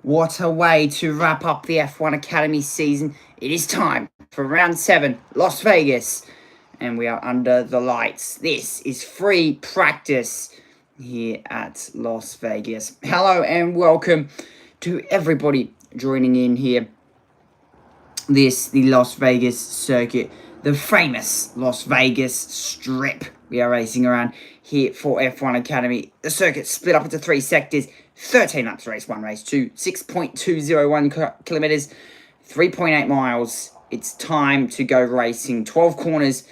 What a way to wrap up the F1 Academy season. It is time for round 7, Las Vegas. And we are under the lights. This is free practice here at Las Vegas. Hello and welcome to everybody joining in here. The Las Vegas circuit, the famous Las Vegas Strip. We are racing around here for F1 Academy. The circuit split up into 3 sectors. 13 laps race 1, race 2, 6.201 kilometers, 3.8 miles. It's time to go racing. 12 corners,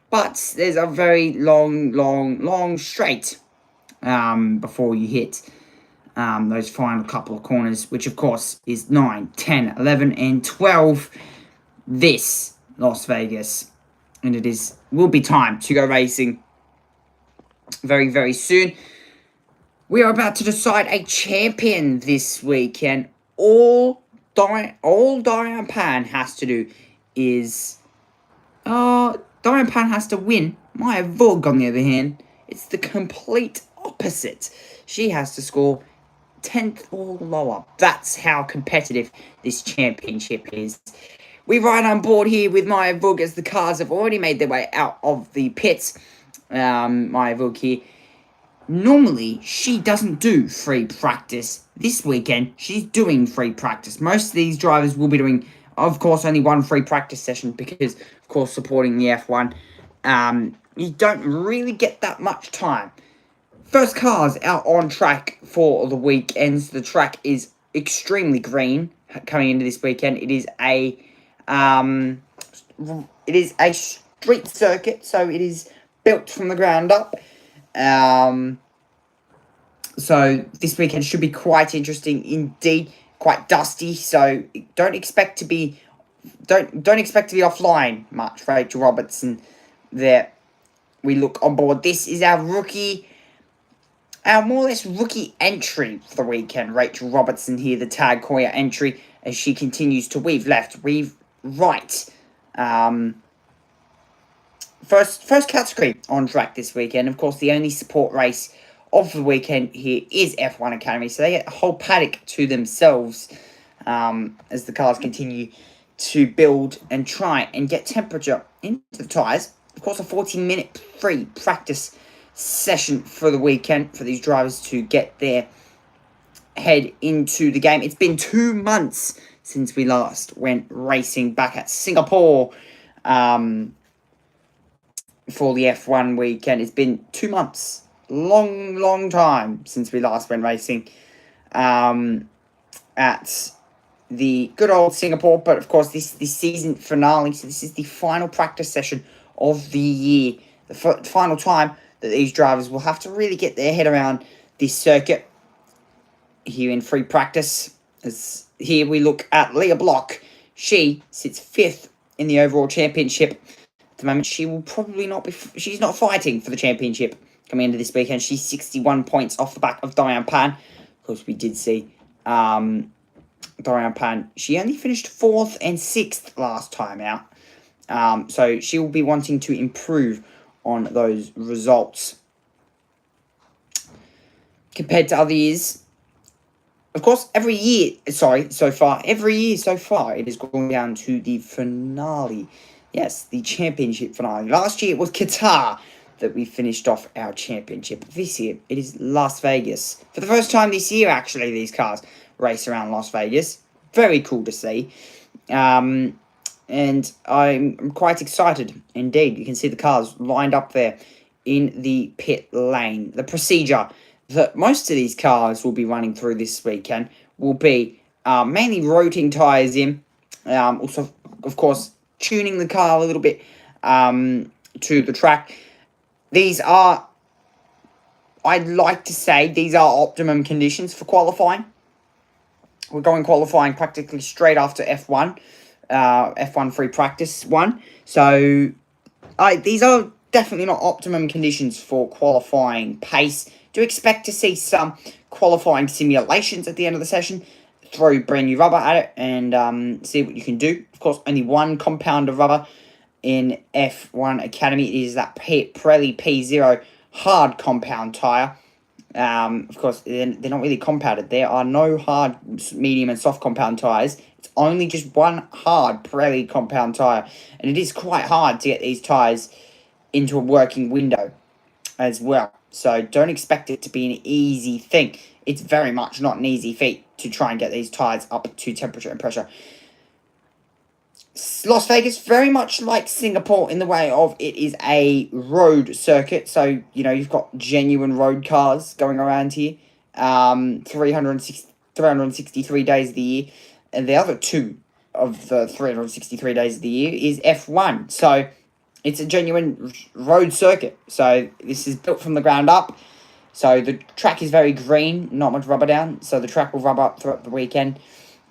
but there's a very long straight before you hit those final couple of corners, which of course is 9, 10, 11, and 12. This Las Vegas, and will be time to go racing very soon. We are about to decide a champion this weekend. All Diane Pan has to do is... Diane Pan has to win. Maya Vug, on the other hand, it's the complete opposite. She has to score 10th or lower. That's how competitive this championship is. We ride on board here with Maya Vug as the cars have already made their way out of the pits. Maya Vug here. Normally, she doesn't do free practice. This weekend, she's doing free practice. Most of these drivers will be doing, of course, only one free practice session because, of course, supporting the F1, you don't really get that much time. First cars out on track for the weekends. The track is extremely green coming into this weekend. It is a street circuit, so it is built from the ground up. So this weekend should be quite interesting indeed, quite dusty. So don't expect to be offline much. Rachel Robertson there. We look on board. This is our more or less rookie entry for the weekend. Rachel Robertson here, the Tag Heuer entry, as she continues to weave left, weave right. First category on track this weekend. Of course, the only support race of the weekend here is F1 Academy, so they get a whole paddock to themselves as the cars continue to build and try and get temperature into the tyres. Of course, a 40-minute free practice session for the weekend for these drivers to get their head into the game. It's been 2 months since we last went racing back at Singapore for the F1 weekend. It's been 2 months. Long time since we last went racing at the good old Singapore. But of course, this season finale. So this is the final practice session of the year. The final time that these drivers will have to really get their head around this circuit here in free practice. As here we look at Leah Block. She sits 5th in the overall championship. At the moment, she will probably not be... She's not fighting for the championship coming into this weekend. She's 61 points off the back of Diane Pan. Of course, we did see Diane Pan. She only finished 4th and 6th last time out. So she will be wanting to improve on those results compared to other years. Of course, every year so far, it has gone down to the finale. Yes, the championship finale. Last year, it was Qatar that we finished off our championship. This year, it is Las Vegas. For the first time this year, actually, these cars race around Las Vegas. Very cool to see. And I'm quite excited indeed. You can see the cars lined up there in the pit lane. The procedure that most of these cars will be running through this weekend will be mainly rotating tyres in. Also, of course, tuning the car a little bit to the track. These are, I'd like to say, these are optimum conditions for qualifying. We're going qualifying practically straight after F1. F1 free practice 1. So, these are definitely not optimum conditions for qualifying pace. Do expect to see some qualifying simulations at the end of the session. Throw brand new rubber at it and see what you can do. Of course, only one compound of rubber in F1 Academy. It is that Pirelli P0 hard compound tyre. Of course, they're not really compounded. There are no hard, medium, and soft compound tyres. It's only just one hard Pirelli compound tyre. And it is quite hard to get these tyres into a working window as well. So don't expect it to be an easy thing. It's very much not an easy feat to try and get these tyres up to temperature and pressure. Las Vegas, very much like Singapore in the way of it is a road circuit. So, you've got genuine road cars going around here. 363 days of the year. And the other two of the 363 days of the year is F1. So, it's a genuine road circuit. So, this is built from the ground up. So, the track is very green, not much rubber down. So, the track will rub up throughout the weekend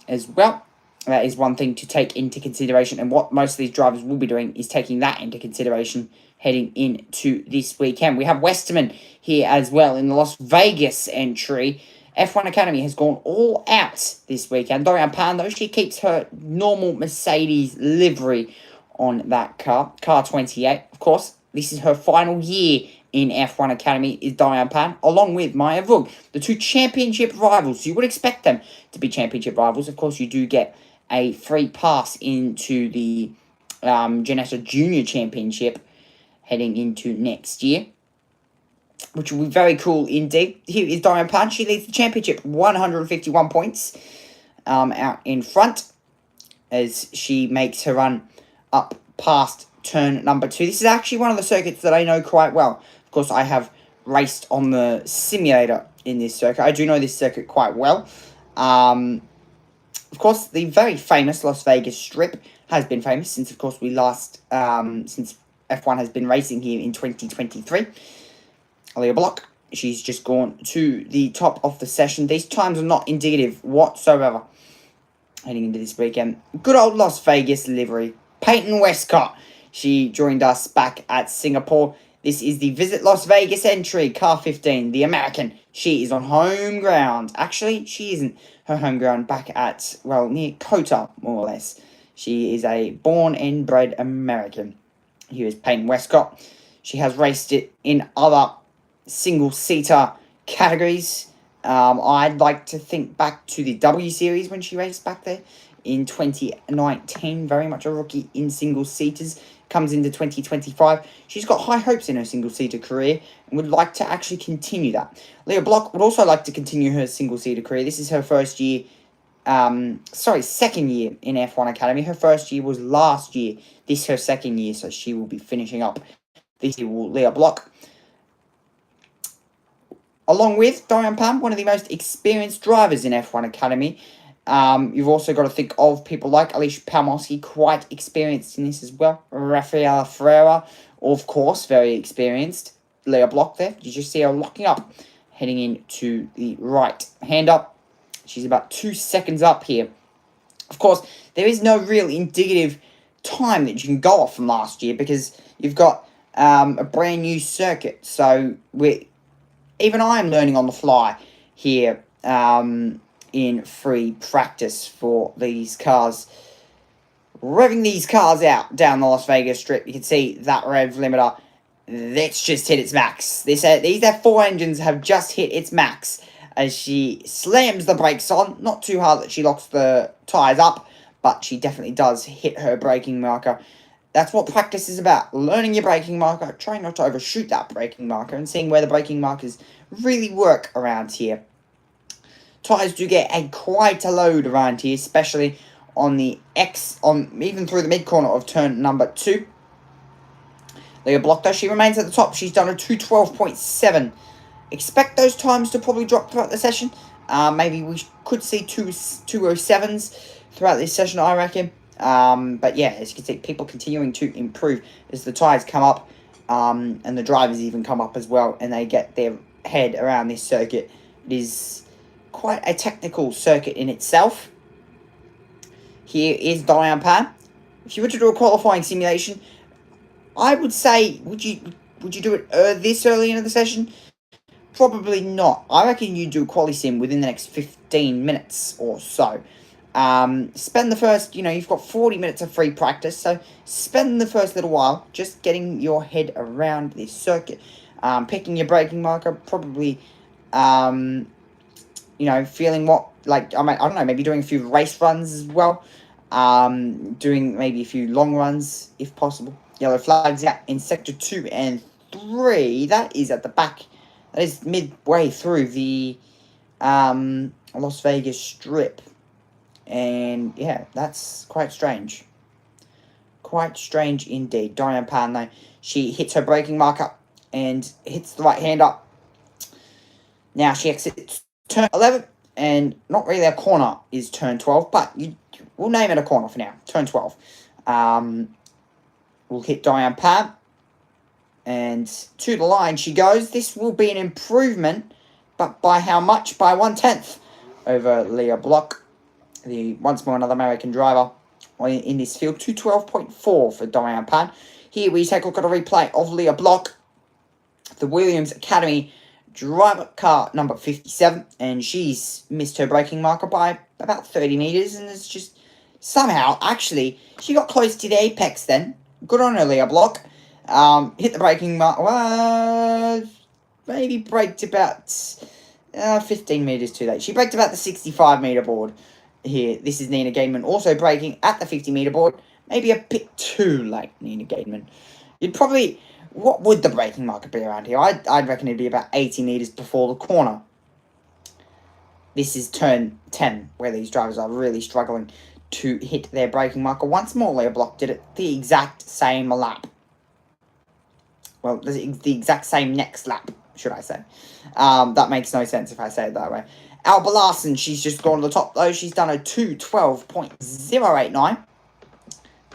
as well. That is one thing to take into consideration. And what most of these drivers will be doing is taking that into consideration heading into this weekend. We have Westerman here as well in the Las Vegas entry. F1 Academy has gone all out this weekend. Dorian Pan, though, she keeps her normal Mercedes livery on that car. Car 28, of course. This is her final year in F1 Academy is Dorian Pan, along with Maya Vug, the two championship rivals. You would expect them to be championship rivals. Of course, you do get a free pass into the Janetta Junior Championship heading into next year, which will be very cool indeed. Here is Dorian Pan. She leads the championship 151 points out in front as she makes her run up past turn number 2. This is actually one of the circuits that I know quite well. Of course, I have raced on the simulator in this circuit. I do know this circuit quite well. Of course, the very famous Las Vegas Strip has been famous since, of course, since F1 has been racing here in 2023. Leah Block, she's just gone to the top of the session. These times are not indicative whatsoever heading into this weekend. Good old Las Vegas livery. Peyton Westcott, she joined us back at Singapore. This is the Visit Las Vegas entry, car 15, the American. She is on home ground. Actually, she isn't. Her home ground back at, near Kota, more or less. She is a born and bred American. Here is Peyton Westcott. She has raced it in other single-seater categories. I'd like to think back to the W Series when she raced back there in 2019. Very much a rookie in single-seaters. Comes into 2025. She's got high hopes in her single-seater career and would like to actually continue that. Leah Block would also like to continue her single-seater career. This is her second year in F1 Academy. Her first year was last year. This is her second year, so she will be finishing up this year with Leah Block. Along with Dorian Pan, one of the most experienced drivers in F1 Academy. You've also got to think of people like Alicia Palmowski, quite experienced in this as well. Rafaela Ferreira, of course, very experienced. Leah Block there. You just see her locking up, heading into the right hand up. She's about 2 seconds up here. Of course, there is no real indicative time that you can go off from last year because you've got a brand new circuit. So even I'm learning on the fly here. In free practice for these cars. Revving these cars out down the Las Vegas Strip. You can see that rev limiter. That's just hit its max. These F4 engines have just hit its max as she slams the brakes on. Not too hard that she locks the tyres up, but she definitely does hit her braking marker. That's what practice is about. Learning your braking marker, trying not to overshoot that braking marker, and seeing where the braking markers really work around here. Tyres do get quite a load around here, especially on the even through the mid-corner of turn number 2. Leah Block, though, she remains at the top. She's done a 2:12.7. Expect those times to probably drop throughout the session. Maybe we could see 2:07s throughout this session, I reckon. But yeah, as you can see, people continuing to improve as the tyres come up, and the drivers even come up as well, and they get their head around this circuit. It is quite a technical circuit in itself. Here is Dorian Pan. If you were to do a qualifying simulation, I would say, would you do it this early into the session? Probably not. I reckon you do a quali sim within the next 15 minutes or so. Spend the first, you've got 40 minutes of free practice, so spend the first little while just getting your head around this circuit. Picking your braking marker, probably feeling what, I don't know, maybe doing a few race runs as well. Doing maybe a few long runs, if possible. Yellow flags out in Sector 2 and 3. That is at the back. That is midway through the Las Vegas Strip. And, yeah, that's quite strange. Quite strange indeed. Diane Pan, though, she hits her braking marker and hits the right hand up. Now she exits turn 11, and not really a corner is turn 12, but we'll name it a corner for now. Turn 12. We'll hit Diane Pan, and to the line she goes. This will be an improvement, but by how much? By 1/10 over Leah Block, once more another American driver in this field. 212.4 for Diane Pan. Here we take a look at a replay of Leah Block, the Williams Academy driver, car number 57, and she's missed her braking marker by about 30 meters, and it's just somehow, actually, she got close to the apex then. Good on her, Leah Block. Hit the braking marker, maybe braked about 15 meters too late. She braked about the 65 meter board here. This is Nina Gateman also braking at the 50 meter board. Maybe a bit too late, Nina Gateman. You'd probably... What would the braking marker be around here? I'd reckon it'd be about 80 metres before the corner. This is turn 10, where these drivers are really struggling to hit their braking marker. Once more, Leah Block did it the exact same lap. Well, the exact same next lap, should I say. That makes no sense if I say it that way. Alba Larson, she's just gone to the top, though. She's done a 2:12.089.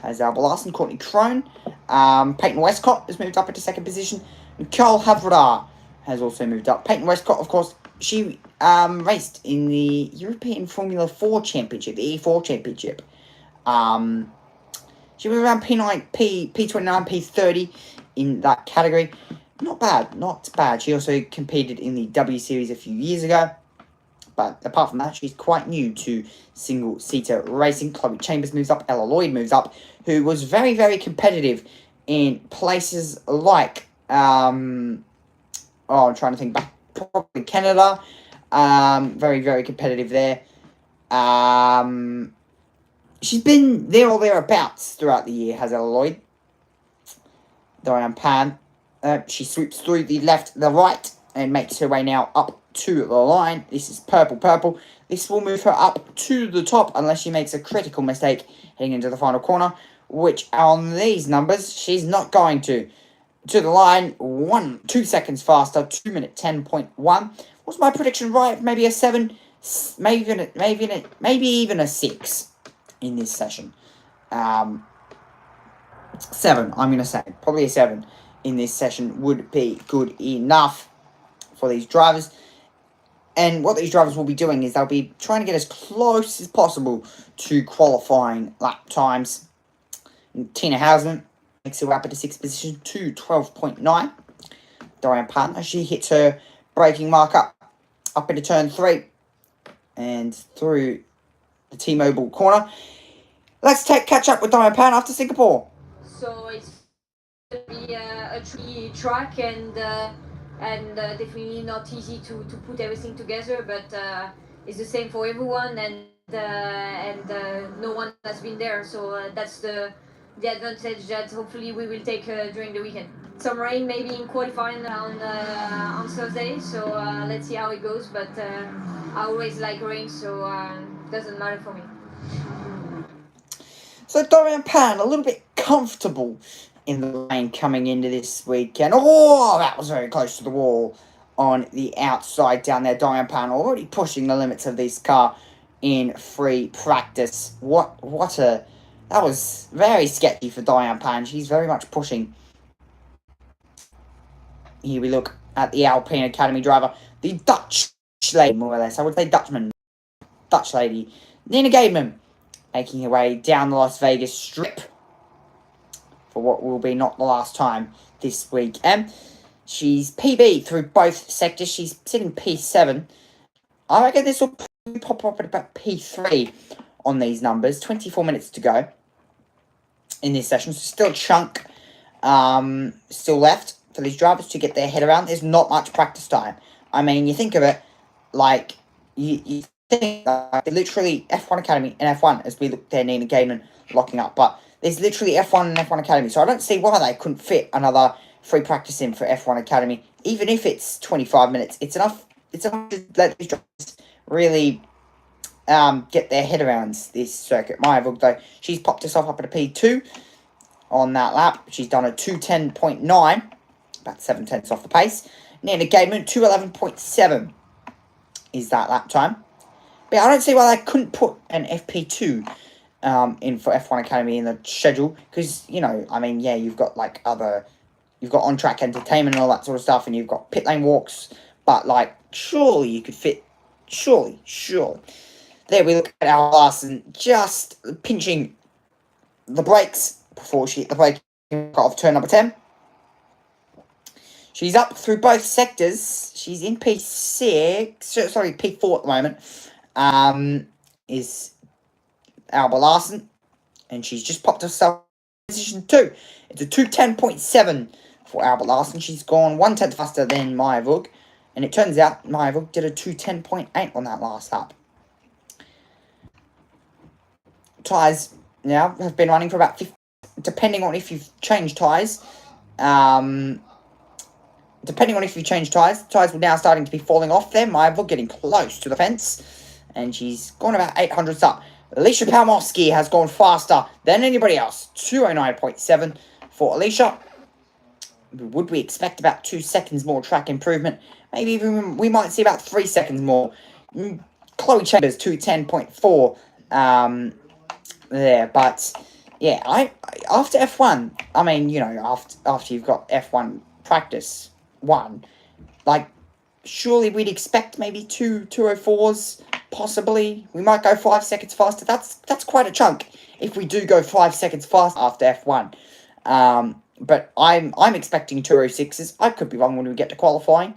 As Alba Larson, Courtney Crone. Peyton Westcott has moved up into second position. Nicole Havradar has also moved up. Peyton Westcott, of course, she raced in the European Formula 4 Championship, the E4 Championship. She was around P29, P30 in that category. Not bad, not bad. She also competed in the W Series a few years ago. But apart from that, she's quite new to single-seater racing. Chloe Chambers moves up. Ella Lloyd moves up, who was very, very competitive in places like... I'm trying to think back. Probably Canada. Very, very competitive there. She's been there or thereabouts throughout the year, has Ella Lloyd. Diane Pan. She sweeps through the left, the right, and makes her way now up to the line. This is purple. This will move her up to the top unless she makes a critical mistake heading into the final corner, which on these numbers, she's not going to. To the line, 2 seconds faster, 2 minute 10.1. Was my prediction right? Maybe a 7, maybe even a 6 in this session. 7, I'm going to say. Probably a 7 in this session would be good enough for these drivers. And what these drivers will be doing is they'll be trying to get as close as possible to qualifying lap times. And Tina Hausman makes her up into 6th position, 2:12.9. Diane Partner, she hits her braking marker up into turn 3 and through the T-Mobile corner. Let's catch up with Diane Pan after Singapore. So it's going to be a tricky track and definitely not easy to put everything together, but it's the same for everyone, and no one has been there, so that's the advantage that hopefully we will take during the weekend. Some rain maybe in qualifying on Thursday, so let's see how it goes, but I always like rain, so doesn't matter for me. So Dorian Pan, a little bit comfortable in the rain coming into this weekend. Oh, that was very close to the wall on the outside down there. Dorian Pan already pushing the limits of this car in free practice. That was very sketchy for Diane Pan. She's very much pushing. Here we look at the Alpine Academy driver, the Dutch lady, more or less. I would say Dutchman. Dutch lady. Nina Gateman making her way down the Las Vegas Strip for what will be not the last time this week. She's PB through both sectors. She's sitting P7. I reckon this will pop up at about P3 on these numbers. 24 minutes to go in this session. So still a chunk still left for these drivers to get their head around. There's not much practice time. I mean, you think of it, like, you think like, literally F1 Academy and F1 as we look there, Nina Gaiman locking up. But there's literally F1 and F1 Academy. So I don't see why they couldn't fit another free practice in for F1 Academy. Even if it's 25 minutes, it's enough to let these drivers really get their head around this circuit. Maya Vug, though, she's popped herself up at a P2 on that lap. She's done a 2:10.9, about 7/10 off the pace. Nina Gaiman, 2:11.7 is that lap time. But I don't see why they couldn't put an FP2 in for F1 Academy in the schedule. Because, you know, I mean, yeah, you've got, like, you've got on-track entertainment and all that sort of stuff, and you've got pit lane walks. But, like, surely you could fit, surely. There we look at our Larson just pinching the brakes before she hit the brake off turn number 10. She's up through both sectors. She's in P4 at the moment. Is Alba Larson. And she's just popped herself in position 2. It's a 2:10.7 for Alba Larson. She's gone 1/10 faster than Maya Vug. And it turns out Maya Vug did a 2:10.8 on that last lap. Tyres now have been running for about 50, depending on if you've changed tyres. Tyres were now starting to be falling off there. Maya Vug getting close to the fence. And she's gone about 800s up. Alicia Palmowski has gone faster than anybody else. 2:09.7 for Alicia. Would we expect about 2 seconds more track improvement? Maybe even we might see about 3 seconds more. Chloe Chambers, 2:10.4 there. But, yeah, after F1, I mean, you know, after you've got F1 practice 1, like, surely we'd expect maybe 2:04s, possibly. We might go 5 seconds faster. That's quite a chunk if we do go 5 seconds faster after F1. But I'm expecting 2:06s. I could be wrong when we get to qualifying.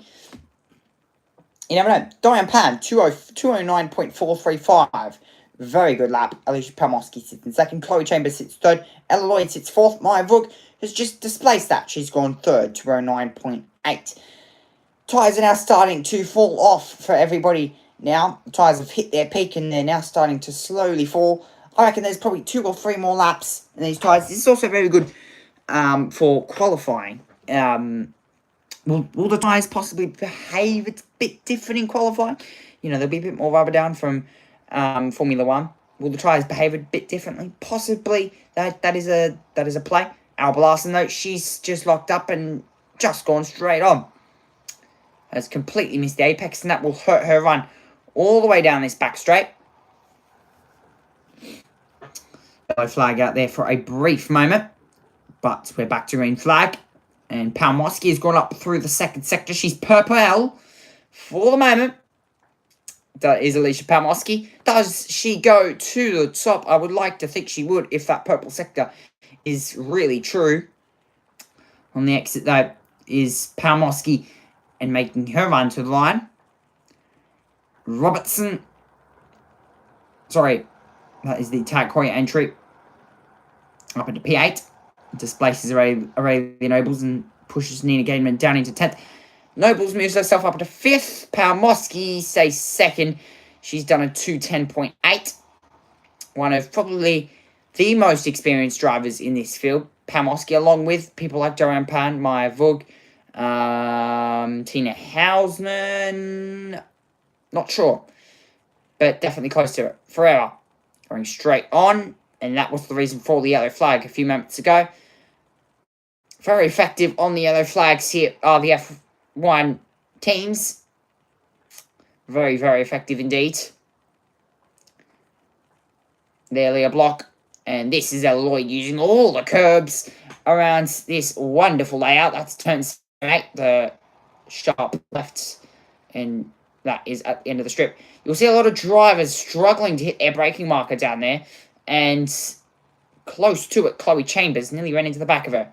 You never know. Diane Pan, 2:09.435. Very good lap. Alicia Palmowski sits in second. Chloe Chambers sits third. Ella Lloyd sits fourth. Maya Vug has just displaced that. She's gone third, 2:09.8. Tyres are now starting to fall off for everybody now. Tyres have hit their peak and they're now starting to slowly fall. I reckon there's probably 2 or 3 more laps in these tyres. This is also very good for qualifying. Will the tyres possibly behave a bit different in qualifying? You know, there'll be a bit more rubber down from Formula 1. Will the tyres behave a bit differently? Possibly. That is a play. Alba Larson, though, she's just locked up and just gone straight on. Has completely missed the apex, and that will hurt her run all the way down this back straight. Yellow flag out there for a brief moment, but we're back to green flag. And Palmowski has gone up through the second sector. She's purple for the moment. That is Alicia Palmowski. Does she go to the top? I would like to think she would if that purple sector is really true. On the exit, though, is Palmowski and making her run to the line. Robertson. Sorry, that is the tag Korea entry. Up into P8. Displaces Aurelia Nobles and pushes Nina Gaiman down into 10th. Nobles moves herself up to 5th. Palmowski stays 2nd. She's done a 2:10.8. One of probably the most experienced drivers in this field. Palmowski, along with people like Joanne Pan, Maya Vug, Tina Hausman. Not sure. But definitely close to it. Forever. Going straight on. And that was the reason for the yellow flag a few moments ago. Very effective on the yellow flags here are the F1 teams. Very, very effective indeed. There, Leah Block. And this is Ella Lloyd using all the curbs around this wonderful layout. That's turn 8, the sharp left. And that is at the end of the strip. You'll see a lot of drivers struggling to hit their braking marker down there. And close to it, Chloe Chambers nearly ran into the back of her.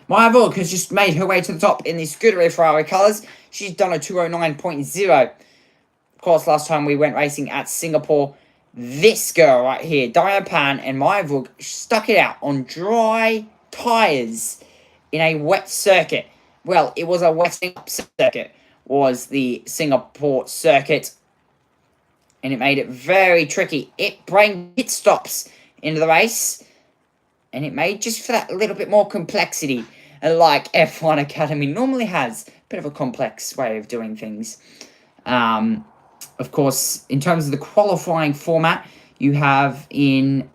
Maya Vug has just made her way to the top in the Scuderia Ferrari colours. She's done a 2:09.0. Of course, last time we went racing at Singapore, this girl right here, Diane Pan and Maya Vug, stuck it out on dry tyres in a wet circuit. well, it was a Western circuit, was the Singapore circuit, and it made it very tricky. It brought pit stops into the race, and it made just for that little bit more complexity, like F1 Academy normally has. A bit of a complex way of doing things. Of course, in terms of the qualifying format, you have in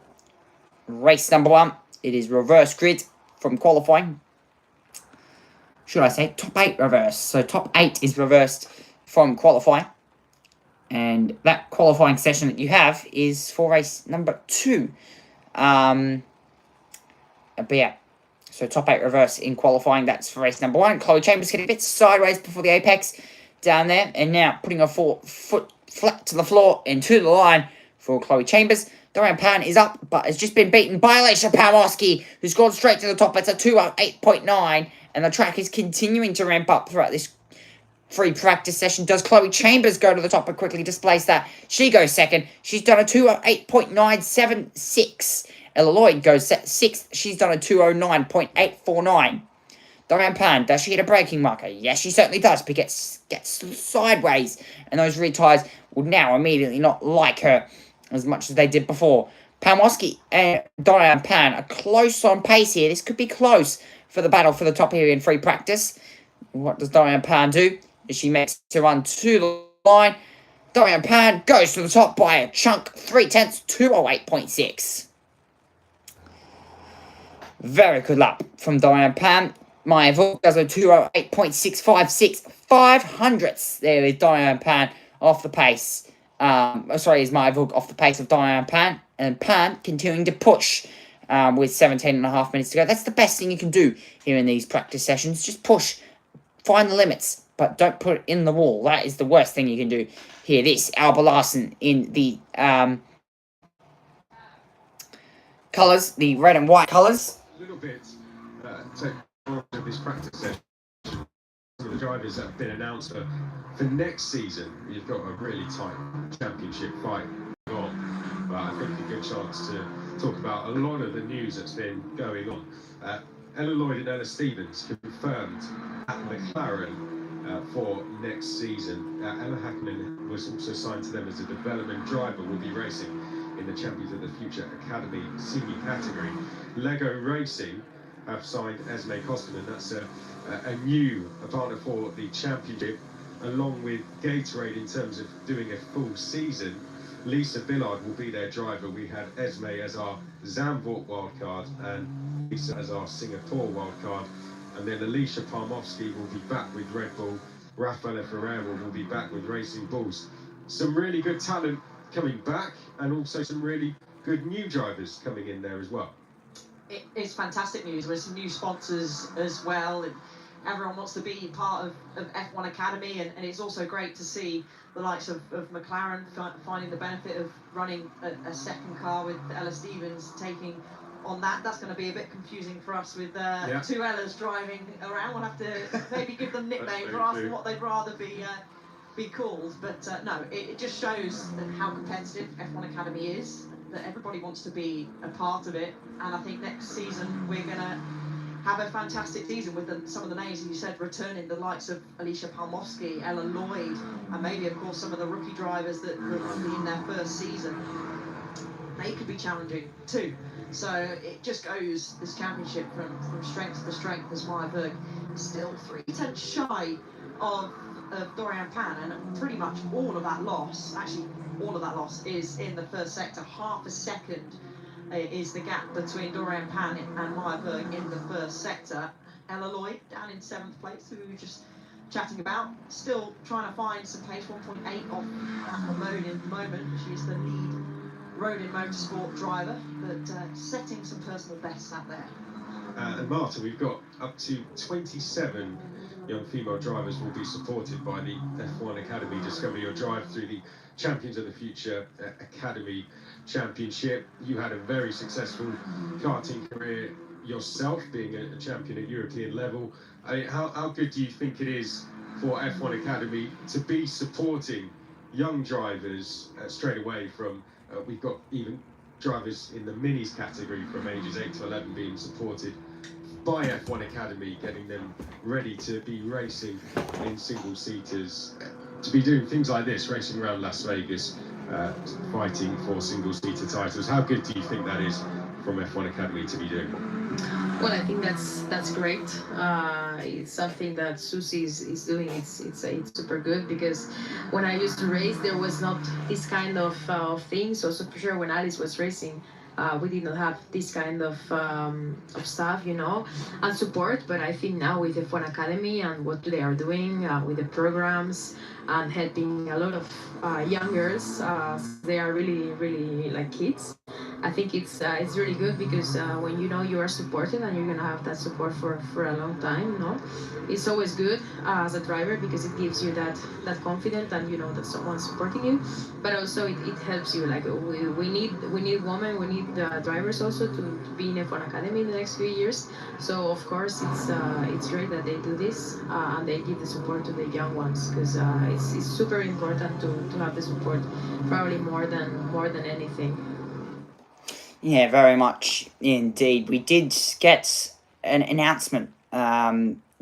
race number 1, it is reverse grid from qualifying. Should I say top 8 reverse? So top 8 is reversed from qualifying. And that qualifying session that you have is for race number 2. But yeah, so top 8 reverse in qualifying, that's for race number 1. Chloe Chambers getting a bit sideways before the apex down there, and now putting her foot flat to the floor and to the line for Chloe Chambers. Dorian Pan is up, but has just been beaten by Alicia Pawlowski, who's gone straight to the top. It's a 2:08.9, and the track is continuing to ramp up throughout this free practice session. Does Chloe Chambers go to the top and quickly displace that? She goes second. She's done a 2:08.976. Ella Lloyd goes 6th. She's done a 2:09.849. Dorian Pan, does she hit a braking marker? Yes, she certainly does, but gets sideways, and those rear tyres would now immediately not like her as much as they did before. Pawlowski and Dorian Pan are close on pace here. This could be close for the battle for the top here in free practice. What does Dorian Pan do? She makes to run to the line. Dorian Pan goes to the top by a chunk, 0.3, 2:08.6. Very good lap from Dorian Pan. Maya Vuk does a 2:08.656, 500ths. There is Dorian Pan off the pace. Is Maya Vuk off the pace of Dorian Pan, and Pan continuing to push with 17.5 minutes to go. That's the best thing you can do here in these practice sessions. Just push, find the limits, but don't put it in the wall. That is the worst thing you can do here. This Alba Larson in the colours, the red and white colours. A little bit take of this practice session. Some of the drivers that have been announced for next season. You've got a really tight championship fight on, but I think a good chance to talk about a lot of the news that's been going on. Ella Lloyd and Ella Stevens confirmed at McLaren for next season. Ella Hackman was also signed to them as a development driver, will be racing in the Champions of the Future Academy senior category. Lego Racing have signed Acdmey, that's a new partner for the championship, along with Gatorade in terms of doing a full season. Lisa Billard will be their driver. We had Acdmey as our Zandvoort wildcard and Lisa as our Singapore wildcard. And then Alicia Pawlowski will be back with Red Bull. Rafaela Ferreira will be back with Racing Bulls. Some really good talent coming back, and also some really good new drivers coming in there as well. It's fantastic news. There's some new sponsors as well, and everyone wants to be part of F1 Academy, and it's also great to see the likes of McLaren finding the benefit of running a second car with Ella Stevens taking on that. That's going to be a bit confusing for us with two Ellas driving around. We'll have to maybe give them nicknames or ask them what they'd rather be called. But no, it just shows how competitive F1 Academy is, that everybody wants to be a part of it, and I think next season we're going to have a fantastic season with some of the names you said returning, the likes of Alicia Pawlowski, Ella Lloyd, and maybe of course some of the rookie drivers that will be in their first season. They could be challenging too. So it just goes, this championship, from strength to strength, as Meyerberg is still 0.3 shy of Dorian Pan, and pretty much all of that loss, is in the first sector. Half a second is the gap between Dorian Pan and Meyerberg in the first sector. Ella Lloyd down in 7th place, who we were just chatting about, still trying to find some pace, 1.8 off at the moment. She's the lead road in motorsport driver, but setting some personal bests out there. And Marta, we've got up to 27 young female drivers will be supported by the F1 Academy. Discover your drive through the Champions of the Future Academy Championship. You had a very successful karting career yourself, being a champion at European level. I mean, how good do you think it is for F1 Academy to be supporting young drivers straight away from, we've got even drivers in the minis category from ages 8 to 11 being supported by F1 Academy, getting them ready to be racing in single-seaters, to be doing things like this, racing around Las Vegas, fighting for single-seater titles. How good do you think that is from F1 Academy to be doing? Well, I think that's great. It's something that Susie is doing. It's super good, because when I used to race, there was not this kind of thing. So for sure, when Alice was racing, we did not have this kind of stuff, and support. But I think now with F1 Academy and what they are doing with the programs and helping a lot of young girls, they are really like kids. I think it's really good, because when you are supported and you're gonna have that support for a long time, it's always good as a driver, because it gives you that confidence, and that someone's supporting you. But also it helps you. Like we need women, we need drivers also to be in F1 Academy in the next few years. So of course it's great that they do this and they give the support to the young ones, because it's super important to have the support, probably more than anything. Yeah, very much indeed. We did get an announcement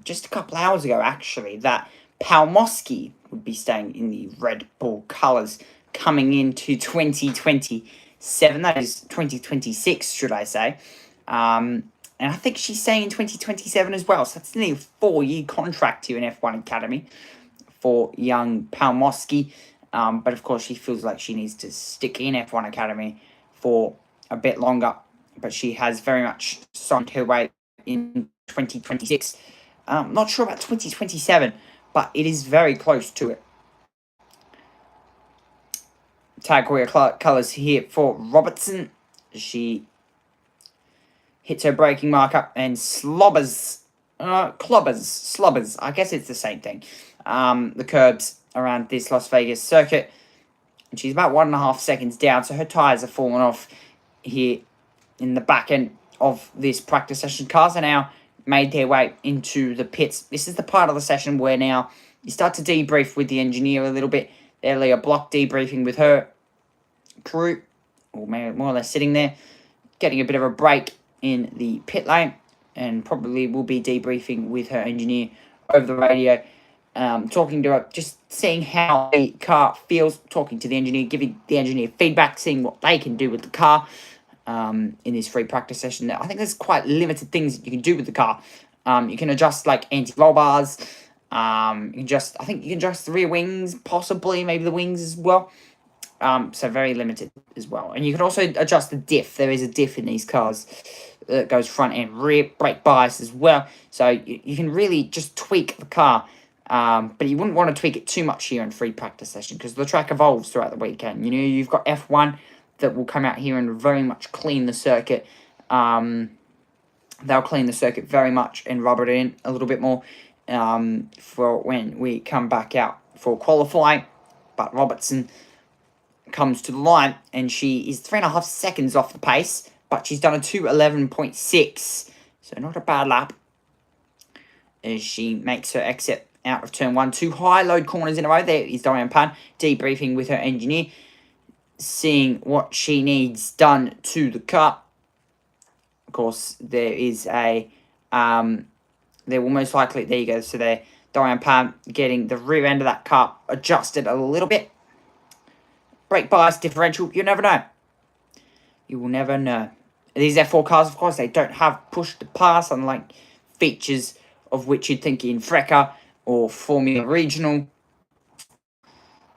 just a couple hours ago, actually, that Palmosky would be staying in the Red Bull colours coming into 2027. That is 2026, should I say. And I think she's staying in 2027 as well. So that's nearly a 4-year contract here in F1 Academy for young Palmosky. But of course, she feels like she needs to stick in F1 Academy for a bit longer, but she has very much signed her way in 2026. Not sure about 2027, but it is very close to it. Tag colours here for Robertson. She hits her braking mark up and slobbers. I guess it's the same thing. The curbs around this Las Vegas circuit. And she's about 1.5 seconds down, so her tyres are falling off here in the back end of this practice session. Cars are now made their way into the pits. This is the part of the session where now you start to debrief with the engineer a little bit. They're a block debriefing with her crew, or more or less sitting there, getting a bit of a break in the pit lane, and probably will be debriefing with her engineer over the radio, talking to her, just seeing how the car feels, talking to the engineer, giving the engineer feedback, seeing what they can do with the car in this free practice session. I think there's quite limited things that you can do with the car. You can adjust like anti-roll bars. I think you can adjust the rear wings, possibly, maybe the wings as well. So very limited as well. And you can also adjust the diff. There is a diff in these cars that goes front and rear, brake bias as well. So you can really just tweak the car. But you wouldn't want to tweak it too much here in free practice session, because the track evolves throughout the weekend. You've got F1 that will come out here and very much clean the circuit. They'll clean the circuit very much and rub it in a little bit more for when we come back out for qualifying. But Robertson comes to the line, and she is 3.5 seconds off the pace, but she's done a 2:11.6, so not a bad lap, as she makes her exit out of turn 1. 2 high load corners in a row. There is Dorian Pan debriefing with her engineer, seeing what she needs done to the car. Of course, there is a there will most likely, there you go, so there Dorian Pan getting the rear end of that car adjusted a little bit. Brake bias differential, you never know. You will never know. These F4 cars, of course, they don't have push to pass, unlike features of which you'd think in FRECA or Formula Regional,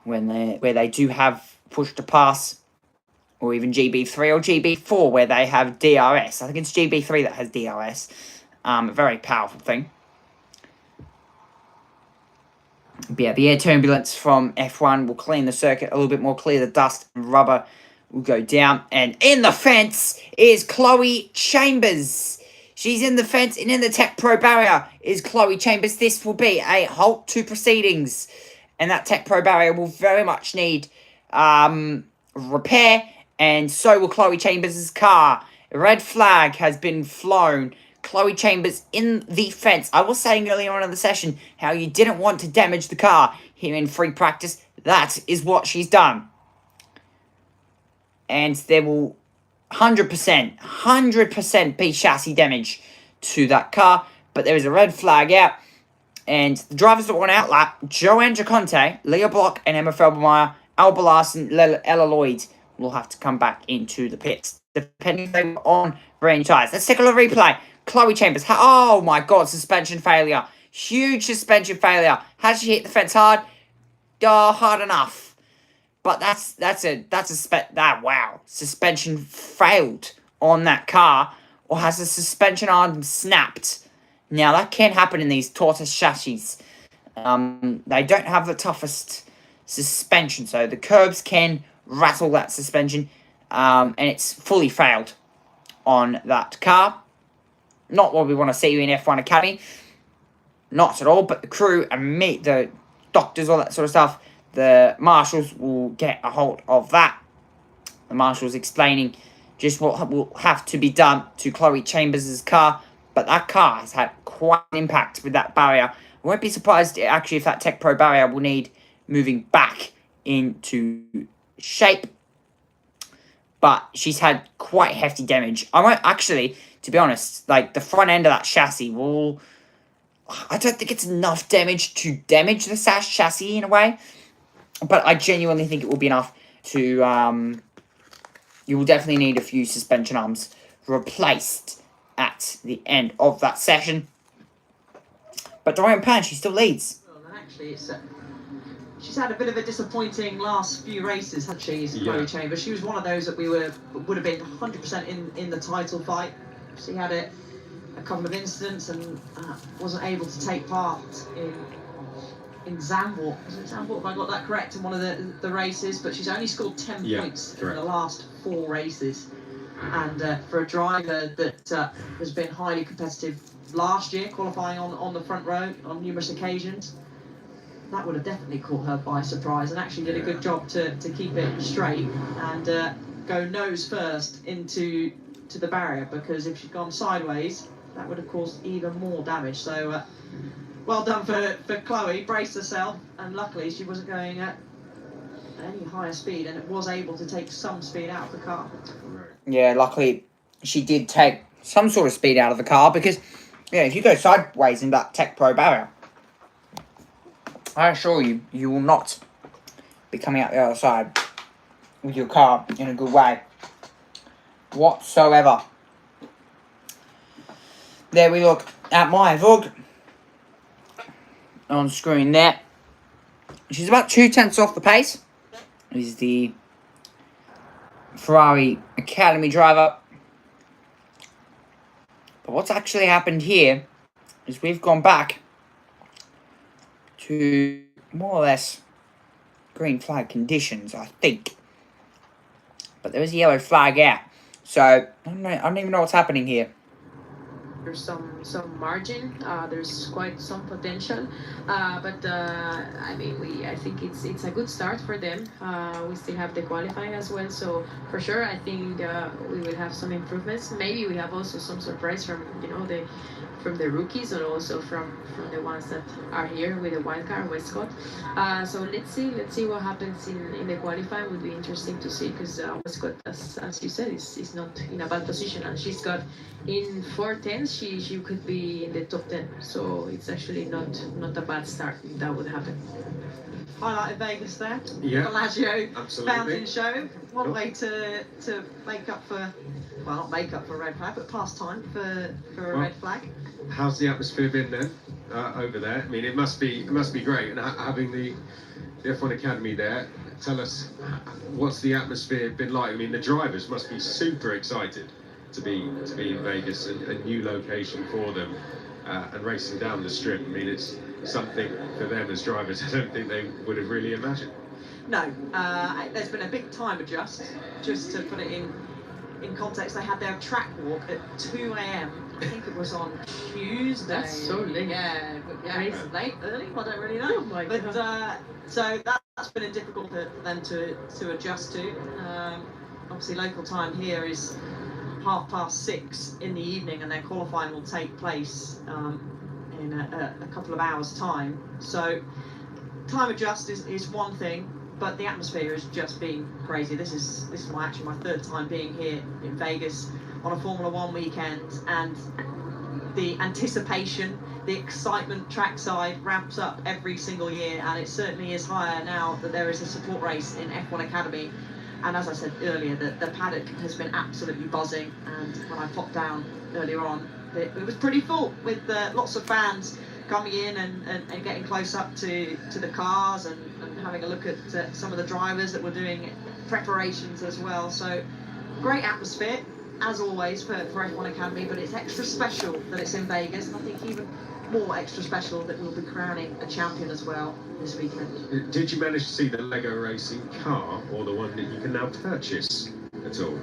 where they do have push to pass, or even GB3 or GB4 where they have DRS. I think it's GB3 that has DRS. A very powerful thing. But yeah, the air turbulence from F1 will clean the circuit a little bit more, clear the dust, and rubber will go down. And in the fence is Chloe Chambers. She's in the fence, and in the Tech Pro barrier is Chloe Chambers. This will be a halt to proceedings, and that Tech Pro barrier will very much need repair, and so will Chloe Chambers' car. A red flag has been flown. Chloe Chambers in the fence. I was saying earlier on in the session how you didn't want to damage the car here in free practice. That is what she's done. And there will 100% be chassis damage to that car, but there is a red flag out. And the drivers that want out lap, Joanne Giaconte, Leah Block, and Emma Felbermeyer, Alba Larson, Ella Lloyd will have to come back into the pits, depending if they were on brand new tyres. Let's take a look at replay. Chloe Chambers, oh my god, suspension failure. Huge suspension failure. Has she hit the fence hard? Hard enough. But wow. Suspension failed on that car, or has the suspension arm snapped? Now, that can happen in these tortoise chassis. They don't have the toughest suspension, so the curbs can rattle that suspension, and it's fully failed on that car. Not what we want to see in F1 Academy. Not at all, but the crew and the doctors, all that sort of stuff, the marshals will get a hold of that. The marshals explaining just what will have to be done to Chloe Chambers' car. But that car has had quite an impact with that barrier. I won't be surprised, actually, if that Tech Pro barrier will need moving back into shape. But she's had quite hefty damage. I won't actually, to be honest, like, the front end of that chassis will... I don't think it's enough damage to damage the Sash chassis in a way. But I genuinely think it will be enough to... you will definitely need a few suspension arms replaced at the end of that session. But Dorian Pan, she still leads. Well, and actually, she's had a bit of a disappointing last few races, hasn't she, Chloe Chambers? She was one of those that would have been 100% in the title fight. She had a couple of incidents and wasn't able to take part in Zandvoort. Was it Zandvoort, if I got that correct, in one of the races? But she's only scored 10 points in the last 4 races. And for a driver that has been highly competitive last year, qualifying on the front row on numerous occasions, that would have definitely caught her by surprise, and actually did a good job to keep it straight and go nose first into the barrier, because if she'd gone sideways, that would have caused even more damage. So well done for Chloe, braced herself, and luckily she wasn't going at any higher speed, and it was able to take some speed out of the car. Yeah, luckily she did take some sort of speed out of the car, because if you go sideways in that Tech Pro barrier, I assure you, you will not be coming out the other side with your car in a good way whatsoever. There we look at Maya Vug on screen there. She's about 2/10 off the pace. Is the Ferrari Academy driver. But what's actually happened here is we've gone back to more or less green flag conditions, I think. But there is a yellow flag out. So, I don't even know what's happening here. There's some margin. There's quite some potential, but I mean, I think it's a good start for them. We still have the qualifying as well, so for sure I think we will have some improvements. Maybe we have also some surprise from from the rookies, and also from the ones that are here with the wildcard Westcott. So let's see what happens in the qualifying. Would be interesting to see, because Westcott, as you said, is not in a bad position, and she's got in 4/10. She could be in the top 10. So it's actually not a bad start if that would happen. Highlighted Vegas there. Yeah, Bellagio absolutely. Fountain Show. One way to make up for, well, not make up for a red flag, but pass time for a red flag. How's the atmosphere been then over there? I mean, it must be great, and having the F1 Academy there. Tell us, what's the atmosphere been like? I mean, the drivers must be super excited to be in Vegas, a new location for them, and racing down the strip. I mean, it's something for them as drivers I don't think they would have really imagined. No, there's been a big time adjust. Just to put it in context, they had their track walk at 2 a.m. I think it was on Tuesday. That's so late. Yeah, it's late, early, I don't really know. Oh my but God. So that's been difficult for them to adjust to. Obviously, local time here is 6:30 in the evening, and their qualifying will take place in a couple of hours' time. So time adjust is one thing, but the atmosphere has just been crazy. This is my third time being here in Vegas on a Formula One weekend, and the anticipation, the excitement trackside ramps up every single year, and it certainly is higher now that there is a support race in F1 Academy. And as I said earlier, the paddock has been absolutely buzzing, and when I popped down earlier on, it was pretty full with lots of fans coming in and getting close up to the cars and having a look at some of the drivers that were doing preparations as well. So great atmosphere as always for F1 Academy, but it's extra special that it's in Vegas, and I think even more extra special that we'll be crowning a champion as well this weekend. Did you manage to see the Lego racing car, or the one that you can now purchase at all?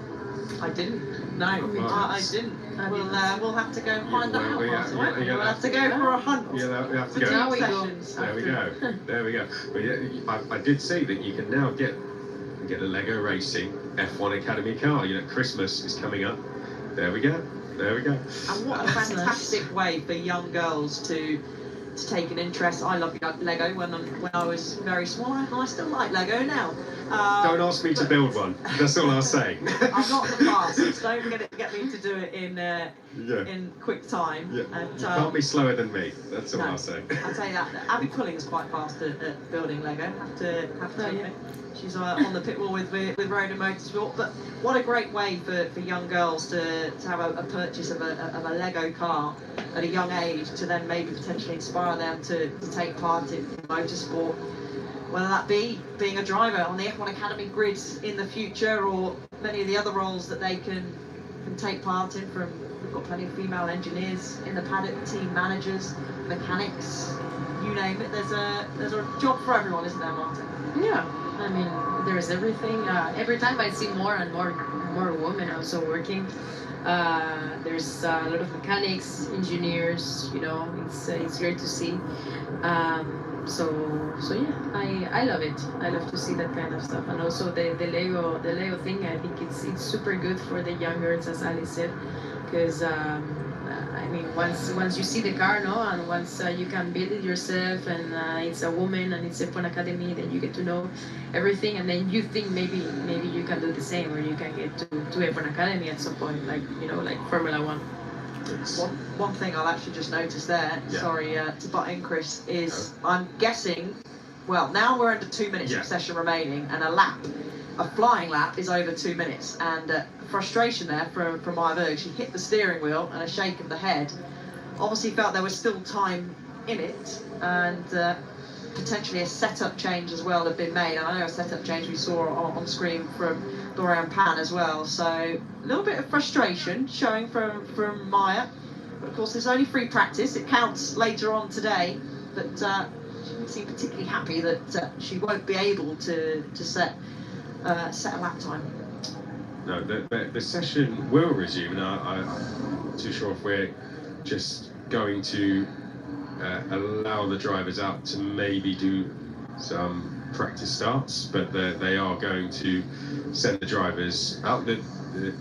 I didn't. No, I didn't. We'll have to go and find that out. We'll have to go for a hunt. Yeah, we have to go. Now we go. There we go. There we go. But yeah, I did see that you can now get a Lego Racing F1 Academy car. You know, Christmas is coming up. There we go. There we go. And what a fantastic way for young girls to take an interest. I love Lego when I was very small, and I still like Lego now. Don't ask me to build one. That's all I'll say. I'm not the fastest. Don't get me to do it in quick time. Yeah. And, you can't be slower than me. That's all I'll say. I'll tell you that. Abby Pulling's quite fast at building Lego. Have to admit. She's on the pit wall with Road and Motorsport. But what a great way for young girls to have a purchase of a Lego car at a young age, to then maybe potentially inspire them to take part in motorsport, whether that be being a driver on the F1 Academy grids in the future, or many of the other roles that they can take part in. We've got plenty of female engineers in the paddock, team managers, mechanics, you name it. There's a job for everyone, isn't there, Martin? Yeah, I mean, there's everything. Every time I see more and more women also working. There's a lot of mechanics, engineers. You know, it's great to see. So yeah, I love it. I love to see that kind of stuff, and also the Lego thing. I think it's super good for the young girls, as Ali said, because I mean, once you see the car, no, and once you can build it yourself, and it's a woman and it's F1 Academy, then you get to know everything, and then you think maybe you can do the same, or you can get to F1 Academy at some point, like, you know, like Formula One. One thing I'll actually just notice there, sorry to butt in, Chris, is I'm guessing, well, now we're under 2 minutes of session remaining, and a flying lap is over 2 minutes, and frustration there from Iverg. She hit the steering wheel, and a shake of the head. Obviously felt there was still time in it, and potentially a setup change as well had been made. And I know a setup change we saw on screen from Dorian Pan as well. So a little bit of frustration showing from Maya. But of course, there's only free practice. It counts later on today. But she didn't seem particularly happy that she won't be able to set a lap time. No, the session will resume. Now, I'm not too sure if we're just going to allow the drivers out to maybe do some practice starts, but they are going to send the drivers out.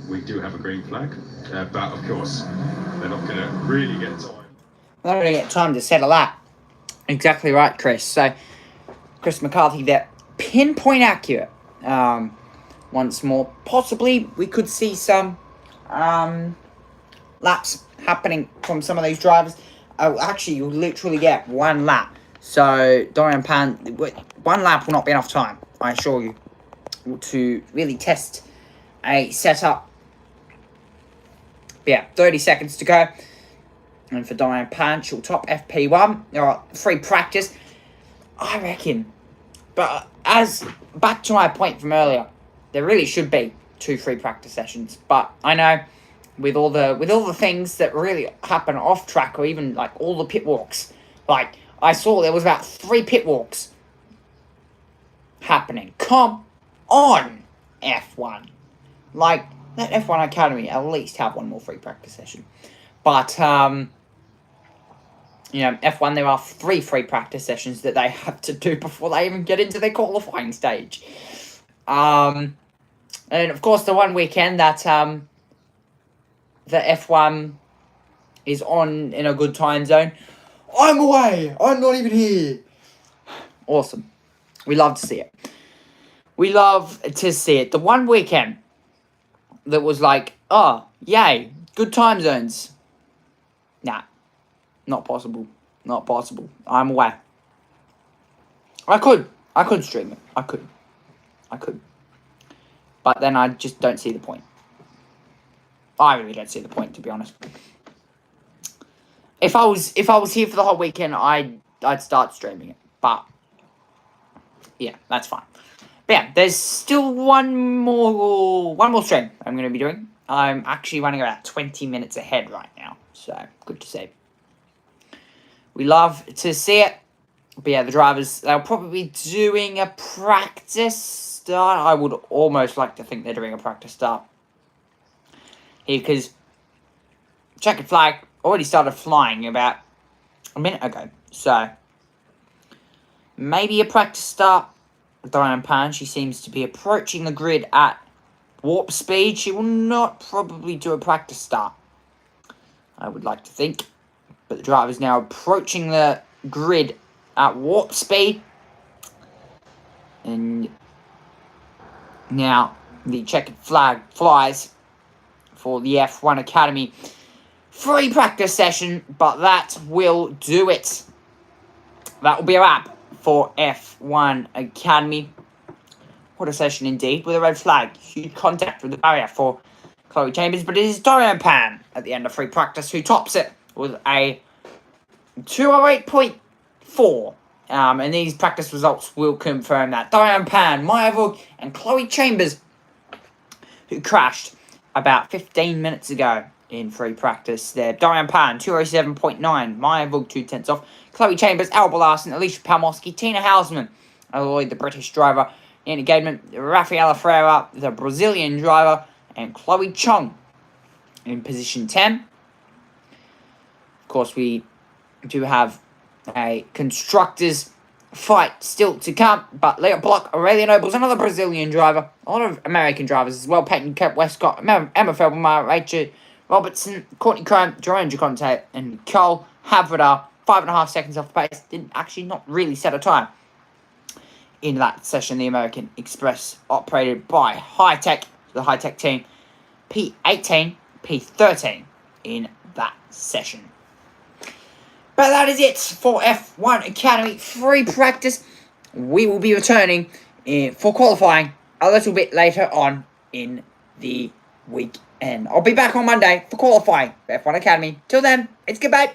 We do have a green flag, but of course, they're not going to really get time. They're not going to get time to set a lap. Exactly right, Chris. So, Chris McCarthy there, pinpoint accurate. Once more, possibly we could see some laps happening from some of these drivers. Actually, you'll literally get one lap. So, Dorian Pan, 1 lap will not be enough time, I assure you, to really test a setup. Yeah, 30 seconds to go. And for Dorian Pan, she'll top FP1. Free practice, I reckon. But back to my point from earlier, there really should be 2 free practice sessions. But I know with all the things that really happen off track, or even like all the pit walks, like I saw there was about 3 pit walks happening. Come on, F1. Like, let F1 Academy at least have 1 more free practice session. But you know, F1, there are 3 free practice sessions that they have to do before they even get into their qualifying stage. And of course, the one weekend that the F1 is on in a good time zone, I'm away. I'm not even here. Awesome. We love to see it. We love to see it. The one weekend that was like, oh, yay, good time zones. Nah, Not possible. Not possible. I'm away. I could stream it. I could. But then I just don't see the point. I really don't see the point, to be honest. If I was here for the whole weekend, I'd start streaming it. But yeah, that's fine. But yeah, there's still one more stream I'm going to be doing. I'm actually running about 20 minutes ahead right now, so good to see. We love to see it. But yeah, the drivers, they'll probably be doing a practice start. I would almost like to think they're doing a practice start here, because checkered flag already started flying about a minute ago. So maybe a practice start. Diane Pan, she seems to be approaching the grid at warp speed. She will not probably do a practice start, I would like to think. But the driver is now approaching the grid at warp speed. And now the checkered flag flies for the F1 Academy free practice session, but that will do it. That will be a wrap for F1 Academy. What a session indeed, with a red flag. Huge contact with the barrier for Chloe Chambers, but it is Dorian Pan at the end of free practice who tops it with a 208.4. And these practice results will confirm that. Dorian Pan, Maya Vug, and Chloe Chambers, who crashed about 15 minutes ago in free practice there. Dorian Pan, 207.9. Maya Vug, 2/10 off. Chloe Chambers, Alba Larson, Alicia Palmowski, Tina Hausman, Lloyd, the British driver, Nina Gademan, Rafaela Freire, the Brazilian driver, and Chloe Chong in position 10. Of course, we do have a constructors fight still to come, but Leo Block, Aurelia Nobles, another Brazilian driver, a lot of American drivers as well, Peyton Kemp, Westcott, Emma Felbermeyer, Rachel Robertson, Courtney Crone, Jerome Giaconte, and Nicole Havradar, 5.5 seconds off the pace. Didn't actually not really set a time in that session. The American Express, operated by High-Tech, the High-Tech team, P18, P13 in that session. But that is it for F1 Academy free practice. We will be returning for qualifying a little bit later on in the weekend. I'll be back on Monday for qualifying for F1 Academy. Till then, it's goodbye.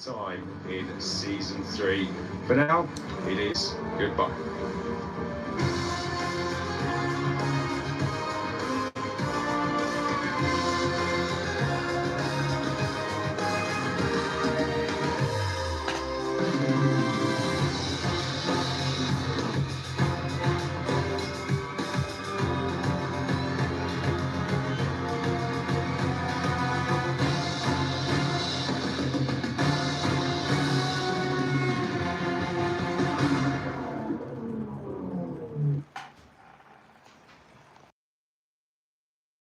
Time in season 3. For now, it is goodbye.